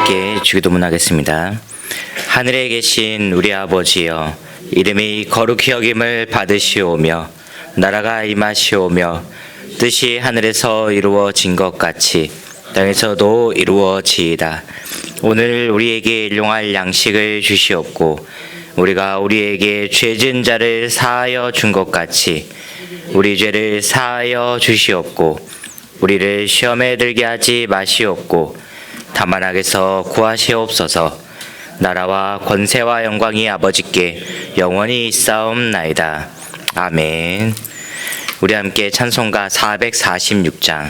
함께 주기도문하겠습니다. 하늘에 계신 우리 아버지여, 이름이 거룩히 여김을 받으시오며 나라가 임하시오며 뜻이 하늘에서 이루어진 것 같이 땅에서도 이루어지이다. 오늘 우리에게 일용할 양식을 주시옵고 우리가 우리에게 죄진 자를 사하여 준 것 같이 우리 죄를 사하여 주시옵고 우리를 시험에 들게 하지 마시옵고 다만 악에서 구하시옵소서. 나라와 권세와 영광이 아버지께 영원히 있사옵나이다. 아멘. 우리 함께 찬송가 446장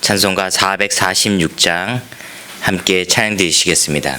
찬송가 446장 함께 찬양 드리시겠습니다.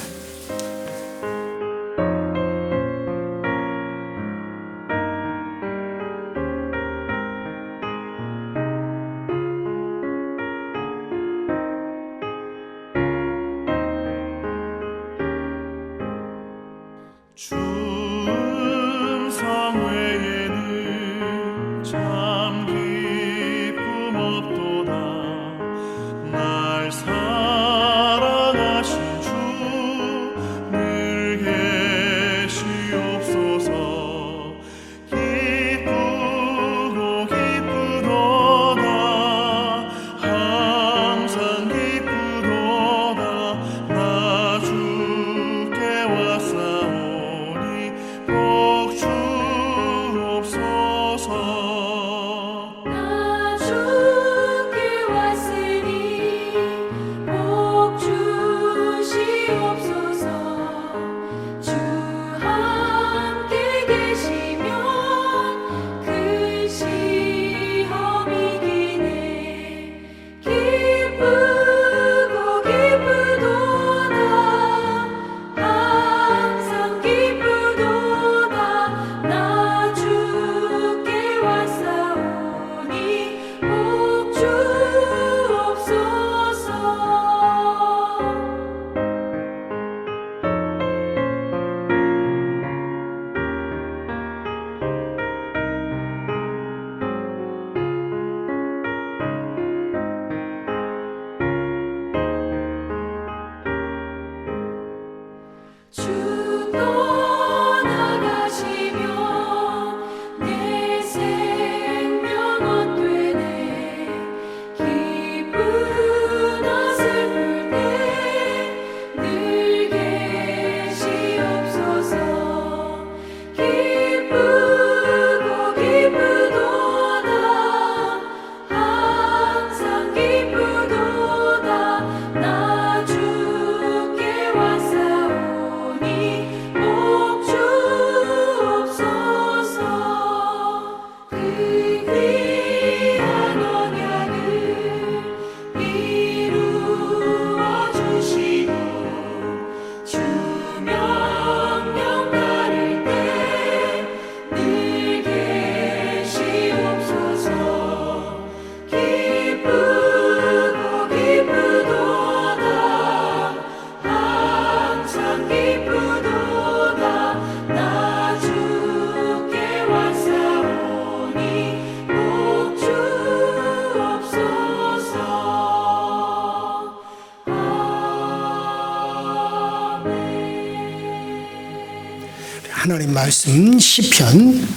하나님 말씀 시편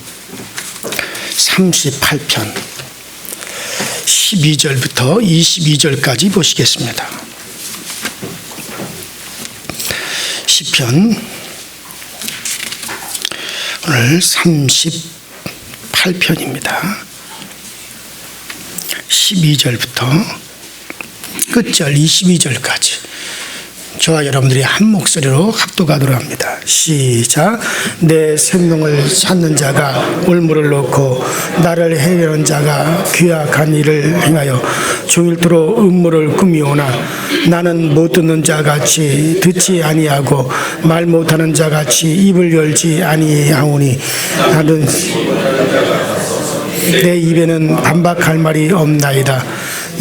38편 12절부터 22절까지 보시겠습니다. 시편 오늘 38편입니다. 12절부터 끝절 22절까지 저와 여러분들이 한 목소리로 합독하도록 합니다. 시작. 내 생명을 찾는 자가 올무를 놓고 나를 해하는 자가 귀악한 일을 행하여 종일토록 음모를 꾸미오나 나는 못 듣는 자같이 듣지 아니하고 말 못하는 자같이 입을 열지 아니하오니 나는 내 입에는 반박할 말이 없나이다.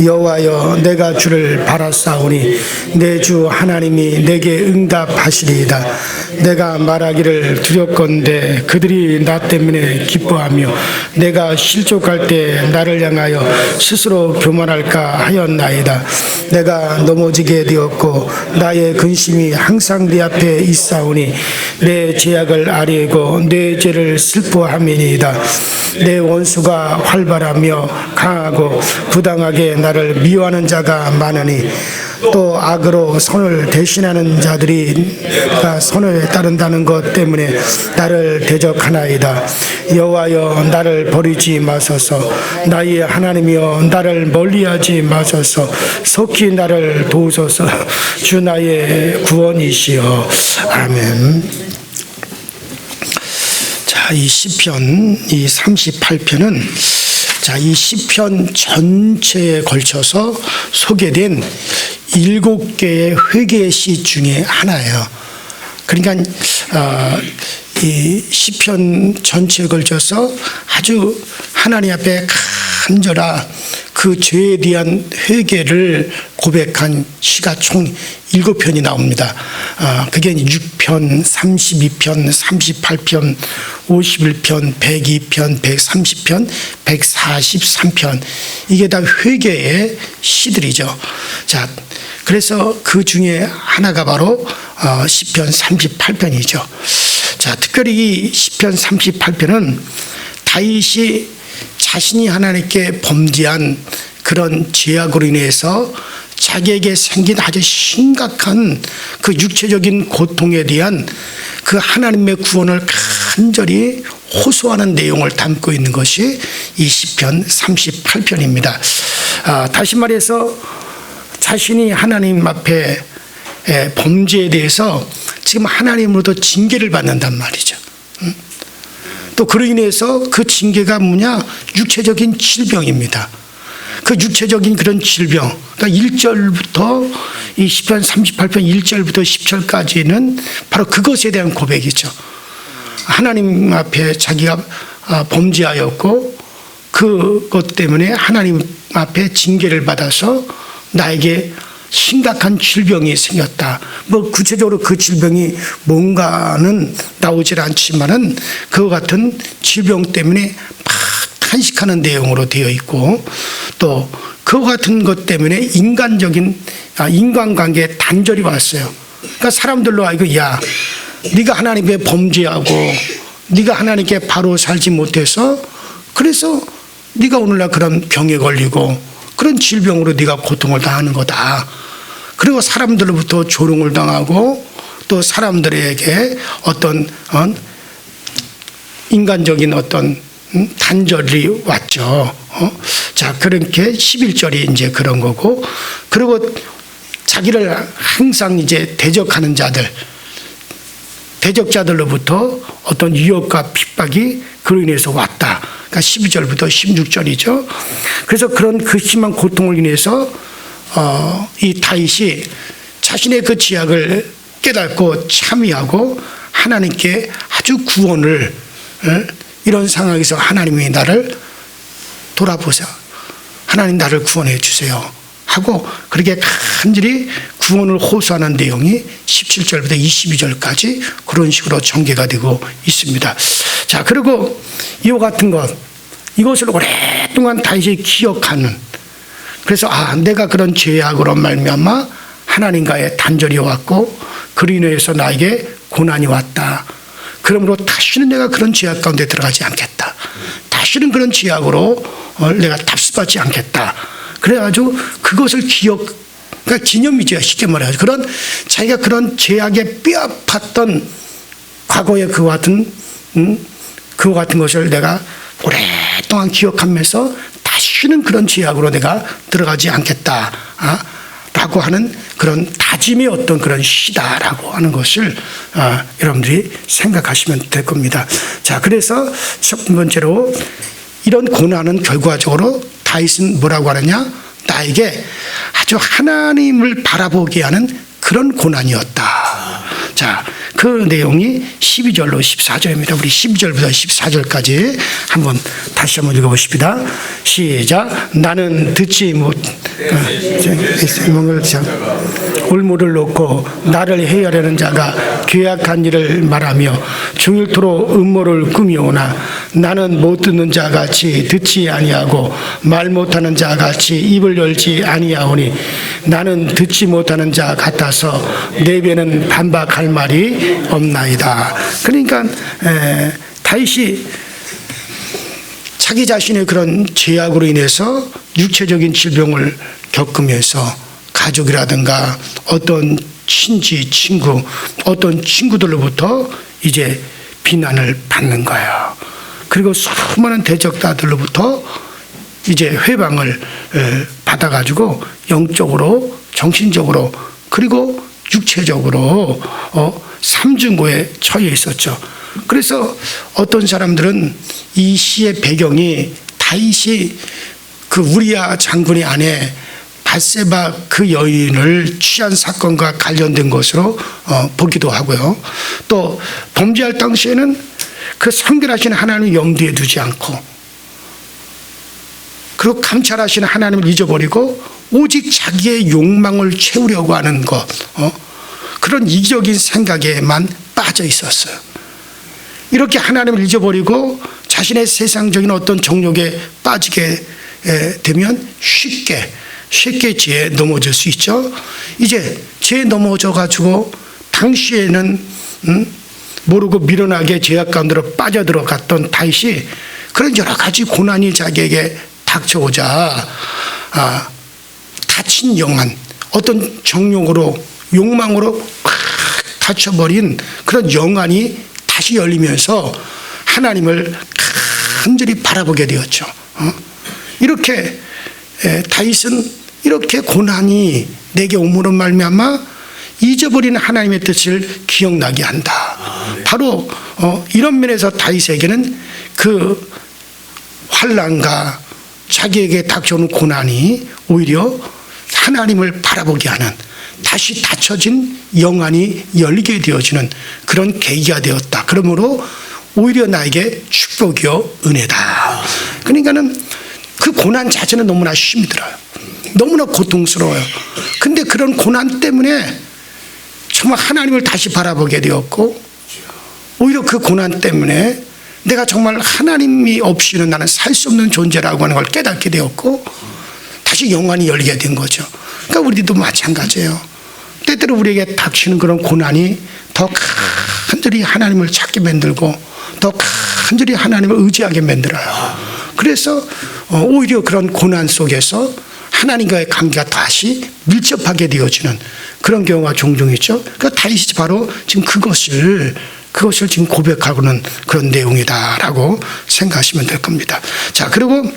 여호와여 내가 주를 바라사오니 내 주 하나님이 내게 응답하시리이다. 내가 말하기를 두렵건대 그들이 나 때문에 기뻐하며 내가 실족할 때 나를 향하여 스스로 교만할까 하였나이다. 내가 넘어지게 되었고 나의 근심이 항상 네 앞에 있사오니 내 죄악을 아뢰고 내 죄를 슬퍼함이니이다. 내 원수가 활발하며 강하고 부당하게 나를 미워하는 자가 많으니 또 악으로 선을 대신하는 자들이 선을 따른다는 것 때문에 나를 대적하나이다. 여호와여 나를 버리지 마소서. 나의 하나님이여 나를 멀리하지 마소서. 속히 나를 도우소서. 주 나의 구원이시여. 아멘. 자, 이 시편 이 38편은 이 시편 전체에 걸쳐서 소개된 7개의 회개의 시 중에 하나예요. 그러니까 이 시편 전체에 걸쳐서 아주 하나님 앞에 간절한 그 죄에 대한 회개를 고백한 시가 총 7편이 나옵니다. 그게 6편, 32편, 38편, 51편, 102편, 130편, 143편. 이게 다 회개의 시들이죠. 자, 그래서 그 중에 하나가 바로 시편 38편이죠. 자, 특별히 이 시편 38편은 다윗이 자신이 하나님께 범죄한 그런 죄악으로 인해서 자기에게 생긴 아주 심각한 그 육체적인 고통에 대한 그 하나님의 구원을 간절히 호소하는 내용을 담고 있는 것이 이 시편 38편입니다. 다시 말해서 자신이 하나님 앞에 범죄에 대해서 지금 하나님으로부터 징계를 받는단 말이죠. 또 그로 인해서 그 징계가 뭐냐? 육체적인 질병입니다. 그 육체적인 그런 질병, 그러니까 1절부터 이 시편 38편 1절부터 10절까지는 바로 그것에 대한 고백이죠. 하나님 앞에 자기가 범죄하였고 그것 때문에 하나님 앞에 징계를 받아서 나에게 심각한 질병이 생겼다. 뭐 구체적으로 그 질병이 뭔가는 나오질 않지만은 그와 같은 질병 때문에 막 탄식하는 내용으로 되어 있고 또 그와 같은 것 때문에 인간관계에 단절이 왔어요. 그러니까 사람들로 하여금 야, 네가 하나님께 범죄하고 네가 하나님께 바로 살지 못해서 그래서 네가 오늘날 그런 병에 걸리고 그런 질병으로 네가 고통을 당하는 거다. 그리고 사람들로부터 조롱을 당하고 또 사람들에게 어떤 인간적인 어떤 단절이 왔죠. 자, 그렇게 11절이 이제 그런 거고, 그리고 자기를 항상 이제 대적하는 자들, 대적자들로부터 어떤 유혹과 핍박이 그로 인해서 왔다. 그러니까 12절부터 16절이죠. 그래서 그런 그 심한 고통을 인해서 이 다윗이 자신의 그 죄악을 깨닫고 참여하고 하나님께 아주 구원을 이런 상황에서 하나님이 나를 돌아보세요. 하나님 나를 구원해 주세요. 하고 그렇게 간절히 구원을 호소하는 내용이 17절부터 22절까지 그런 식으로 전개가 되고 있습니다. 자, 그리고 이와 같은 것, 이것을 오랫동안 다윗이 기억하는, 그래서 내가 그런 죄악으로 말미암아 하나님과의 단절이 왔고 그로 인해서 나에게 고난이 왔다. 그러므로 다시는 내가 그런 죄악 가운데 들어가지 않겠다. 다시는 그런 죄악으로 내가 답습하지 않겠다. 그래가지고 그것을 그러니까 기념이죠. 쉽게 말해서 그런 자기가 그런 죄악에 뼈아팠던 과거의 그와 같은 것을 내가 오랫동안 기억하면서 다시는 그런 죄악으로 내가 들어가지 않겠다. 라고 하는 그런 다짐의 어떤 그런 시다라고 하는 것을 여러분들이 생각하시면 될 겁니다. 자, 그래서 첫 번째로 이런 고난은 결과적으로 다윗은 뭐라고 하느냐? 나에게 아주 하나님을 바라보게 하는 그런 고난이었다. 자, 그 내용이 12절로 14절입니다. 우리 12절부터 14절까지 다시 한번 읽어보십시다. 시작. 나는 듣지 올무를 놓고 나를 해하려는 자가 괴악한 일을 말하며 중일토록 음모를 꾸미오나 나는 못 듣는 자 같이 듣지 아니하고 말 못하는 자 같이 입을 열지 아니하오니 나는 듣지 못하는 자 같아서 내 배는 반박할 말이 없나이다. 그러니까 다윗이 자기 자신의 그런 죄악으로 인해서 육체적인 질병을 겪으면서 가족이라든가 어떤 친지, 친구, 어떤 친구들로부터 이제 비난을 받는 거예요. 그리고 수많은 대적자들로부터 이제 회방을 받아가지고 영적으로, 정신적으로, 그리고 육체적으로 삼중고에 처해 있었죠. 그래서 어떤 사람들은 이 시의 배경이 다윗이 그 우리야 장군의 아내 밧세바 그 여인을 취한 사건과 관련된 것으로 보기도 하고요. 또 범죄할 당시에는 그 선별하시는 하나님을 염두에 두지 않고 그리고 감찰하시는 하나님을 잊어버리고 오직 자기의 욕망을 채우려고 하는 것, 그런 이기적인 생각에만 빠져 있었어요. 이렇게 하나님을 잊어버리고 자신의 세상적인 어떤 정욕에 빠지게 되면 쉽게 죄에 넘어질 수 있죠. 이제 죄에 넘어져 가지고 당시에는 모르고 미련하게 죄악 가운데로 빠져들어갔던 다윗이 그런 여러 가지 고난이 자기에게 닥쳐오자 닫힌 영안, 어떤 정욕으로 욕망으로 닫혀버린 그런 영안이 다시 열리면서 하나님을 간절히 바라보게 되었죠. 이렇게 다윗은 이렇게 고난이 내게 오므로 말미암아 잊어버린 하나님의 뜻을 기억나게 한다. 바로 이런 면에서 다윗에게는 그 환난과 자기에게 닥쳐오는 고난이 오히려 하나님을 바라보게 하는, 다시 닫혀진 영안이 열리게 되어지는 그런 계기가 되었다. 그러므로 오히려 나에게 축복이요 은혜다. 그러니까는 그 고난 자체는 너무나 힘들어요. 너무나 고통스러워요. 근데 그런 고난 때문에 정말 하나님을 다시 바라보게 되었고, 오히려 그 고난 때문에 내가 정말 하나님이 없이는 나는 살 수 없는 존재라고 하는 걸 깨닫게 되었고, 다시 영안이 열리게 된 거죠. 그러니까 우리도 마찬가지예요. 때때로 우리에게 닥치는 그런 고난이 더 간절히 하나님을 찾게 만들고 더 간절히 하나님을 의지하게 만들어요. 그래서 오히려 그런 고난 속에서 하나님과의 관계가 다시 밀접하게 되어지는 그런 경우가 종종 있죠. 그 다윗이 바로 지금 그것을 지금 고백하고는 그런 내용이다라고 생각하시면 될 겁니다. 자, 그리고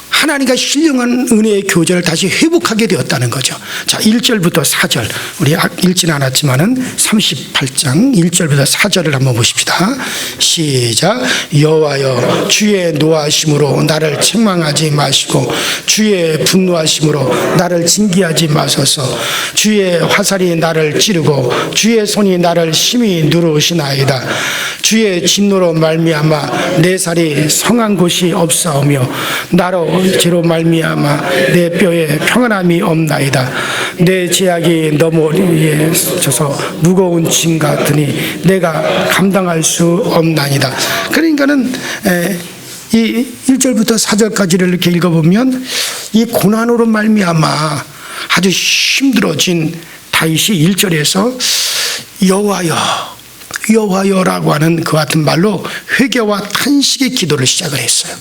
하나님과 신령한 은혜의 교제를 다시 회복하게 되었다는 거죠. 자, 1절부터 4절, 우리 읽지는 않았지만은 38장 1절부터 4절을 한번 보십시다. 시작. 여호와여, 주의 노하심으로 나를 책망하지 마시고 주의 분노하심으로 나를 징계하지 마소서. 주의 화살이 나를 찌르고 주의 손이 나를 심히 누르시나이다. 주의 진노로 말미암아 내 살이 성한 곳이 없사오며 나로 죄로 말미암아 내 뼈에 평안함이 없나이다. 내 죄악이 너무 위에 져서 무거운 짐 같으니 내가 감당할 수 없나이다. 그러니까는 이 1절부터 4절까지를 이렇게 읽어보면 이 고난으로 말미암아 아주 힘들어진 다윗이 1절에서 여호와여라고 하는 그 같은 말로 회개와 탄식의 기도를 시작을 했어요.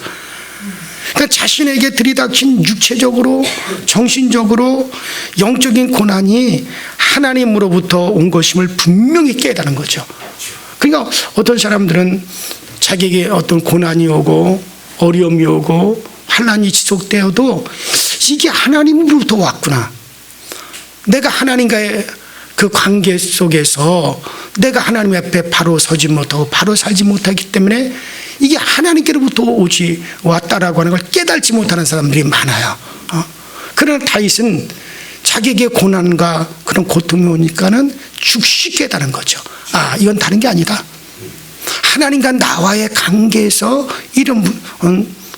그러니까 자신에게 들이닥친 육체적으로, 정신적으로, 영적인 고난이 하나님으로부터 온 것임을 분명히 깨달은 거죠. 그러니까 어떤 사람들은 자기에게 어떤 고난이 오고 어려움이 오고 환난이 지속되어도 이게 하나님으로부터 왔구나. 내가 하나님과의 그 관계 속에서 내가 하나님 앞에 바로 서지 못하고 바로 살지 못하기 때문에 이게 하나님께로부터 왔다라고 하는 걸 깨달지 못하는 사람들이 많아요. 그러나 다윗은 자기에게 고난과 그런 고통이 오니까는 즉시 깨달은 거죠. 이건 다른 게 아니다. 하나님과 나와의 관계에서 이런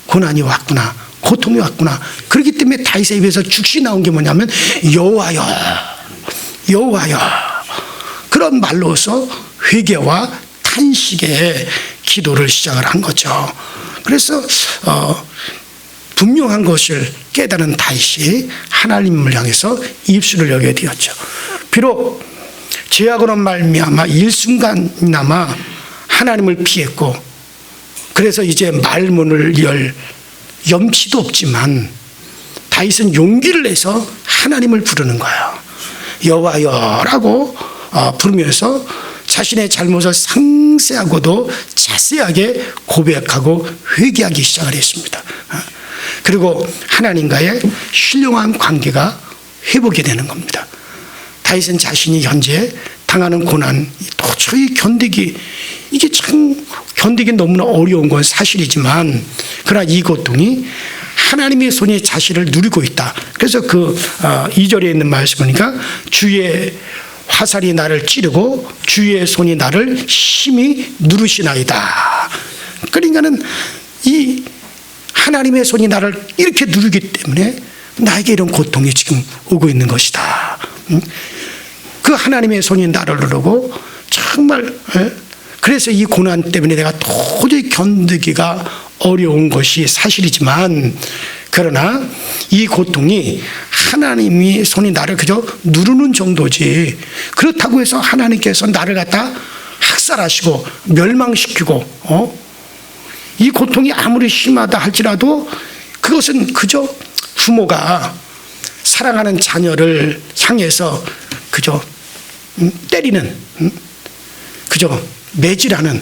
고난이 왔구나. 고통이 왔구나. 그렇기 때문에 다윗의 입에서 즉시 나온 게 뭐냐면 여호와여, 여호와여, 그런 말로서 회개와 탄식의 기도를 시작을 한 거죠. 그래서 분명한 것을 깨달은 다윗이 하나님을 향해서 입술을 열게 되었죠. 비록 죄악으로 말미암아 일순간이나마 하나님을 피했고, 그래서 이제 말문을 열 염치도 없지만 다윗은 용기를 내서 하나님을 부르는 거예요. 여호와여라고 부르면서 자신의 잘못을 상세하고도 자세하게 고백하고 회개하기 시작을 했습니다. 그리고 하나님과의 신령한 관계가 회복이 되는 겁니다. 다윗은 자신이 현재 당하는 고난 도저히 이게 참 견디기 너무나 어려운 건 사실이지만, 그러나 이 고통이 하나님의 손이 자신을 누리고 있다. 그래서 2절에 있는 말씀이니까 주의 화살이 나를 찌르고 주의 손이 나를 심히 누르시나이다. 그러니까는 이 하나님의 손이 나를 이렇게 누르기 때문에 나에게 이런 고통이 지금 오고 있는 것이다. 그 하나님의 손이 나를 누르고 정말, 그래서 이 고난 때문에 내가 도저히 견디기가 어려운 것이 사실이지만, 그러나 이 고통이 하나님이 손이 나를 그저 누르는 정도지, 그렇다고 해서 하나님께서 나를 갖다 학살하시고 멸망시키고 이 고통이 아무리 심하다 할지라도 그것은 그저 부모가 사랑하는 자녀를 향해서 그저 때리는, 그저 매질하는,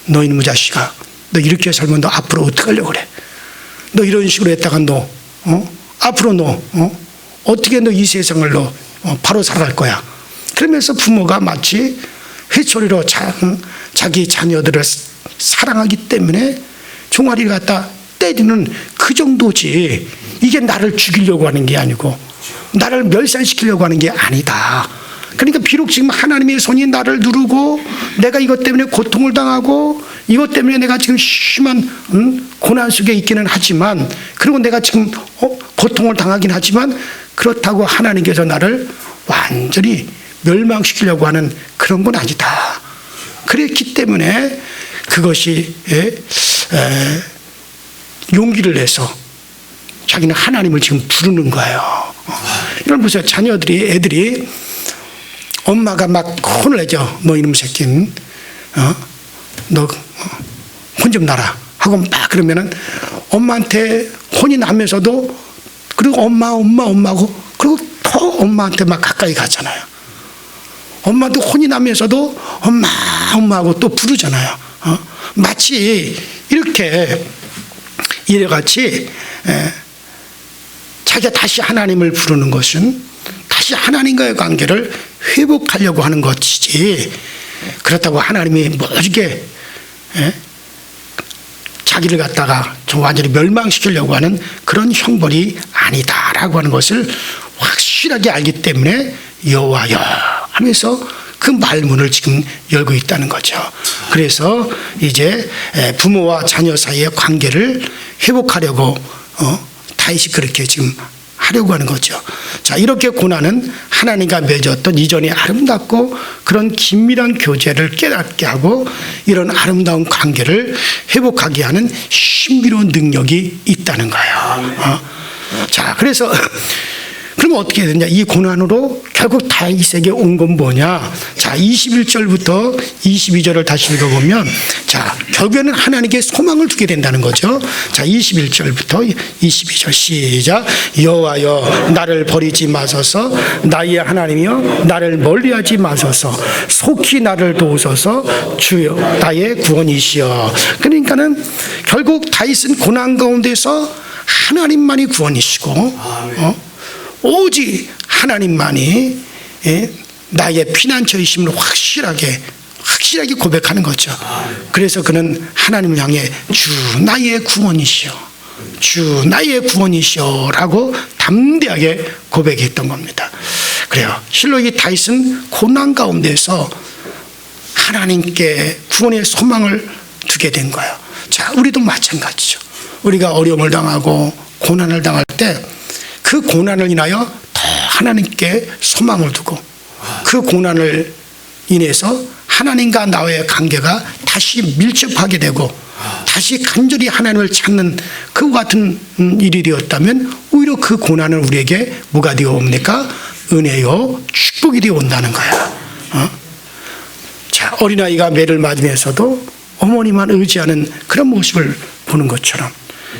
너 이놈의 자식아, 너 이렇게 살면 너 앞으로 어떻게 하려고 그래? 너 이런 식으로 했다가 너 앞으로 너 어떻게 너 이 세상을 너 바로 살아갈 거야? 그러면서 부모가 마치 회초리로 자기 자녀들을 사랑하기 때문에 종아리를 갖다 때리는 그 정도지, 이게 나를 죽이려고 하는 게 아니고 나를 멸살시키려고 하는 게 아니다. 그러니까 비록 지금 하나님의 손이 나를 누르고 내가 이것 때문에 고통을 당하고 이것 때문에 내가 지금 심한 고난 속에 있기는 하지만, 그리고 내가 지금 고통을 당하긴 하지만, 그렇다고 하나님께서 나를 완전히 멸망시키려고 하는 그런 건 아니다. 그랬기 때문에 그것이 용기를 내서 자기는 하나님을 지금 부르는 거예요. 이런 보세요. 애들이 엄마가 막 혼을 내죠. 너 이놈 새끼는 너 혼 좀 나라 하고 막 그러면은 엄마한테 혼이 나면서도, 그리고 엄마고 그리고 더 엄마한테 막 가까이 가잖아요. 엄마도 혼이 나면서도 엄마하고 또 부르잖아요. 마치 이래같이 자기가 다시 하나님을 부르는 것은 다시 하나님과의 관계를 회복하려고 하는 것이지, 그렇다고 하나님이 멋지게 자기를 갖다가 좀 완전히 멸망시키려고 하는 그런 형벌이 아니다라고 하는 것을 확실하게 알기 때문에 여호와여 하면서 그 말문을 지금 열고 있다는 거죠. 그래서 이제 부모와 자녀 사이의 관계를 회복하려고 다윗이 그렇게 지금 하려고 하는 거죠. 자, 이렇게 고난은 하나님과 맺었던 이전의 아름답고 그런 긴밀한 교제를 깨닫게 하고 이런 아름다운 관계를 회복하게 하는 신비로운 능력이 있다는 거예요. 자, 그래서 그러면 어떻게 되냐? 이 고난으로 결국 다윗에게 온 건 뭐냐? 자, 21절부터 22절을 다시 읽어보면, 자, 결국에는 하나님께 소망을 두게 된다는 거죠. 자, 21절부터 22절 시작. 여호와여 나를 버리지 마소서, 나의 하나님이여 나를 멀리하지 마소서, 속히 나를 도우소서, 주여 나의 구원이시여. 그러니까는 결국 다윗은 고난 가운데서 하나님만이 구원이시고 오직 하나님만이 나의 피난처이심을 확실하게 고백하는 거죠. 그래서 그는 하나님을 향해 주 나의 구원이시여, 주 나의 구원이시여 라고 담대하게 고백했던 겁니다. 그래요. 실로 이 다윗은 고난 가운데서 하나님께 구원의 소망을 두게 된 거예요. 자, 우리도 마찬가지죠. 우리가 어려움을 당하고 고난을 당할 때 그 고난을 인하여 더 하나님께 소망을 두고 그 고난을 인해서 하나님과 나와의 관계가 다시 밀접하게 되고 다시 간절히 하나님을 찾는 그 같은 일이 되었다면 오히려 그 고난은 우리에게 뭐가 되어 옵니까? 은혜요 축복이 되어 온다는 거야. 자, 어린아이가 매를 맞으면서도 어머니만 의지하는 그런 모습을 보는 것처럼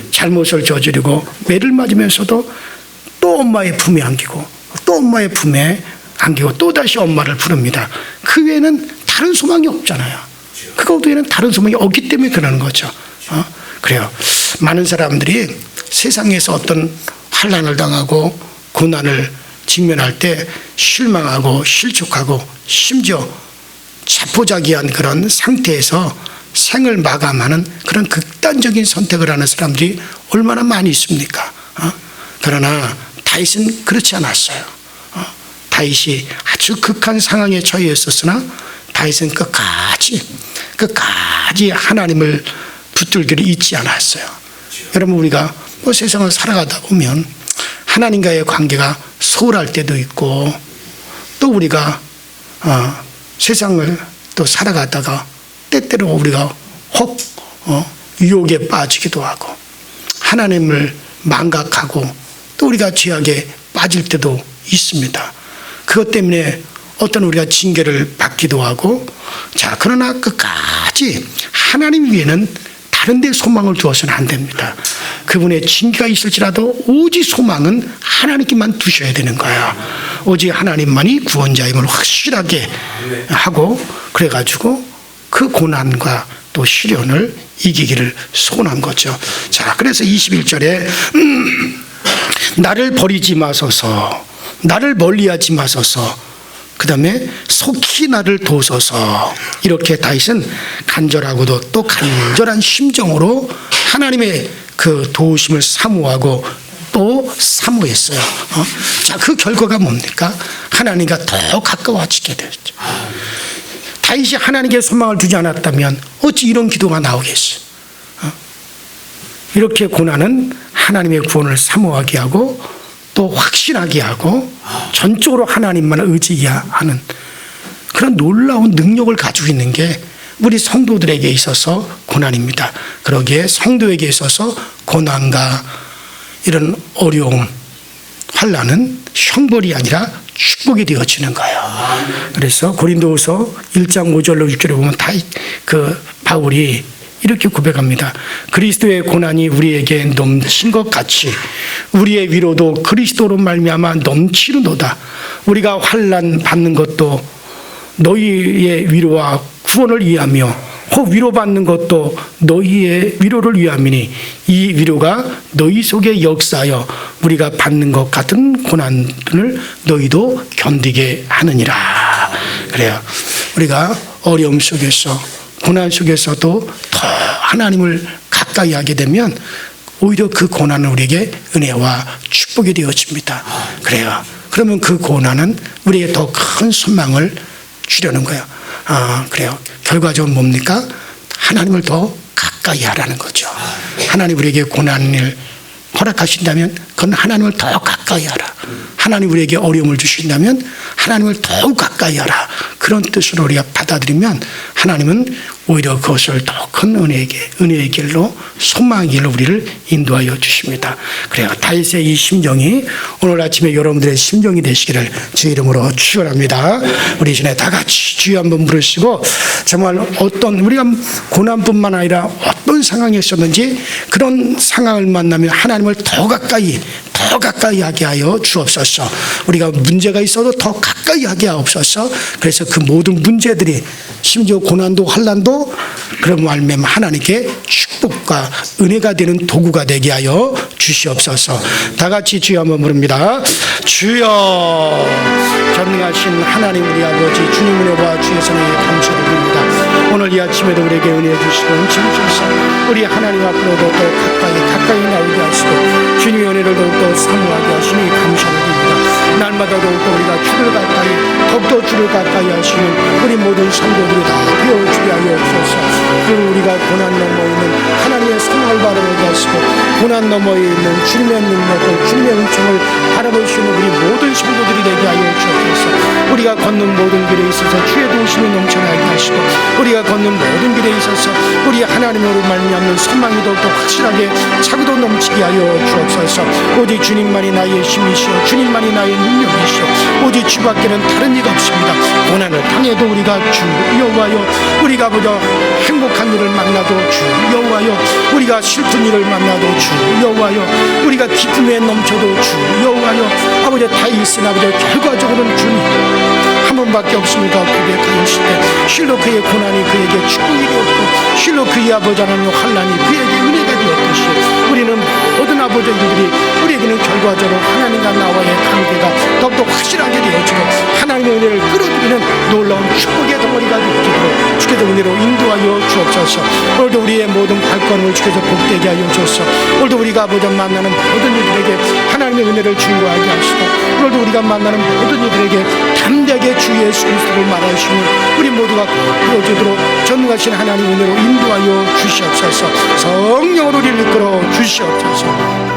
잘못을 저지르고 매를 맞으면서도 또 엄마의 품에 안기고 또 엄마의 품에 안기고 또다시 엄마를 부릅니다. 그 외에는 다른 소망이 없잖아요. 그것 외에는 다른 소망이 없기 때문에 그러는 거죠. 그래요. 많은 사람들이 세상에서 어떤 환난을 당하고 고난을 직면할 때 실망하고 실족하고 심지어 자포자기한 그런 상태에서 생을 마감하는 그런 극단적인 선택을 하는 사람들이 얼마나 많이 있습니까? 그러나 다윗은 그렇지 않았어요. 다윗이 아주 극한 상황에 처해 있었으나 다윗은 끝까지 하나님을 붙들기를 잊지 않았어요. 여러분, 우리가 세상을 살아가다 보면 하나님과의 관계가 소홀할 때도 있고 또 우리가 세상을 또 살아가다가 때때로 우리가 혹 유혹에 빠지기도 하고 하나님을 망각하고 또 우리가 죄악에 빠질 때도 있습니다. 그것 때문에 어떤 우리가 징계를 받기도 하고 자, 그러나 끝까지 하나님 위에는 다른 데 소망을 두어서는 안 됩니다. 그분의 징계가 있을지라도 오직 소망은 하나님께만 두셔야 되는 거야. 오직 하나님만이 구원자임을 확실하게 하고 그래가지고 그 고난과 또 시련을 이기기를 소원한 거죠. 자, 그래서 21절에 나를 버리지 마소서, 나를 멀리하지 마소서, 그 다음에 속히 나를 도우소서. 이렇게 다윗은 간절하고도 또 간절한 심정으로 하나님의 그 도우심을 사모하고 또 사모했어요. 자, 그 결과가 뭡니까? 하나님과 더 가까워지게 되었죠. 다윗이 하나님께 소망을 두지 않았다면 어찌 이런 기도가 나오겠어요? 이렇게 고난은 하나님의 구원을 사모하게 하고 또 확신하게 하고 전적으로 하나님만 의지하는 그런 놀라운 능력을 가지고 있는 게 우리 성도들에게 있어서 고난입니다. 그러기에 성도에게 있어서 고난과 이런 어려움, 환난은 형벌이 아니라 축복이 되어지는 거예요. 그래서 고린도후서 1장 5절로 6절에 보면 바울이 이렇게 고백합니다. 그리스도의 고난이 우리에게 넘친 것 같이 우리의 위로도 그리스도로 말미암아 넘치는도다. 우리가 환난 받는 것도 너희의 위로와 구원을 위하며 혹 위로받는 것도 너희의 위로를 위함이니 이 위로가 너희 속에 역사하여 우리가 받는 것 같은 고난을 너희도 견디게 하느니라. 그래요. 우리가 어려움 속에서 고난 속에서도 더 하나님을 가까이 하게 되면 오히려 그 고난은 우리에게 은혜와 축복이 되어집니다. 그래요. 그러면 그 고난은 우리에게 더 큰 소망을 주려는 거예요. 그래요. 결과적으로 뭡니까? 하나님을 더 가까이 하라는 거죠. 하나님 우리에게 고난을 허락하신다면 그건 하나님을 더 가까이 하라. 하나님 우리에게 어려움을 주신다면 하나님을 더욱 가까이 하라. 그런 뜻으로 우리가 받아들이면 하나님은 오히려 그것을 더 큰 은혜의 길로 소망의 길로 우리를 인도하여 주십니다. 그래요. 다윗의 이 심정이 오늘 아침에 여러분들의 심정이 되시기를 주 이름으로 축원합니다. 우리 전에 다 같이 주여 한번 부르시고 정말 어떤 우리가 고난뿐만 아니라 어떤 상황이 있었는지 그런 상황을 만나면 하나님을 더 가까이 하게 하여 주옵소서. 우리가 문제가 있어도 더 가까이 하게 하옵소서. 그래서 그 모든 문제들이 심지어 고난도 환난도 그런 말면 하나님께 축복과 은혜가 되는 도구가 되게 하여 주시옵소서. 다 같이 주여 한번 부릅니다. 주여, 전능하신 하나님 우리 아버지 주님 은혜와 주의 선에 감사를 드립니다. 오늘 이 아침에도 우리에게 은혜 주시고 주셔서 우리 하나님 앞으로도 더 가까이 나오게 하시고 주님의 은혜를 더욱더 사모하게 하시니 감사를 드립니다. 날마다 더욱더 우리가 주를 가까이 더욱더 주를 가까이 하시는 우리 모든 성도들이 다 되어주게 하여 주소서. 그리고 우리가 고난 너머에 있는 하나님의 성을 바라보게 하시고 고난 너머에 있는 주님의 능력을 주님의 은총을 바라볼 수 있는 우리 모든 성도들이 되게 하여 주옵소서. 우리가 걷는 모든 길에 있어서 주의 도우심이 넘쳐나게 하시고 우리가 걷는 모든 길에 있어서 우리 하나님으로 말미암는 소망이 더욱더 확실하게 차고도 넘치게 하여 주옵소서. 오직 주님만이 나의 힘이시오 주님만이 나의 능력이시오 오직 주밖에는 다른 이가 없습니다. 고난을 당해도 우리가 주 여호와여 우리가 보자 행복한 일을 만나도 주 여호와여 우리가 슬픈 일을 만나도 주 여호와여 우리가 기쁨에 넘쳐도 주 여호와여 아버지 다 있으나 아버지 결과적으로는 주님 한 분밖에 없습니다. 고백하였을 때 실로 그의 고난이 그에게 축복이 되었고 실로 그의 아버지 하나님의 환난이 그에게 은혜가 되었듯이 우리는 모든 아버지들이 우리에게는 결과적으로 하나님과 나와의 관계가 더욱더 확실하게 되어지고 하나님의 은혜를 끌어들이는 놀라운 축복의 덩어리가 되어지도록 주께서 은혜로 인도하여 주옵소서. 오늘도 우리의 모든 발걸음을 주께서 복되게 하여 주옵소서. 오늘도 우리가 아버지 만나는 모든 이들에게 하나님의 은혜를 증거하게 하시고 오늘도 우리가 만나는 모든 이들에게 담대하게 주 예수 그리스도를 말할 수 있는 우리 모두가 이루어지도록 전능하신 하나님 은혜로 인도하여 주시옵소서. 성령으로 우리를 이끌어 주시옵소서.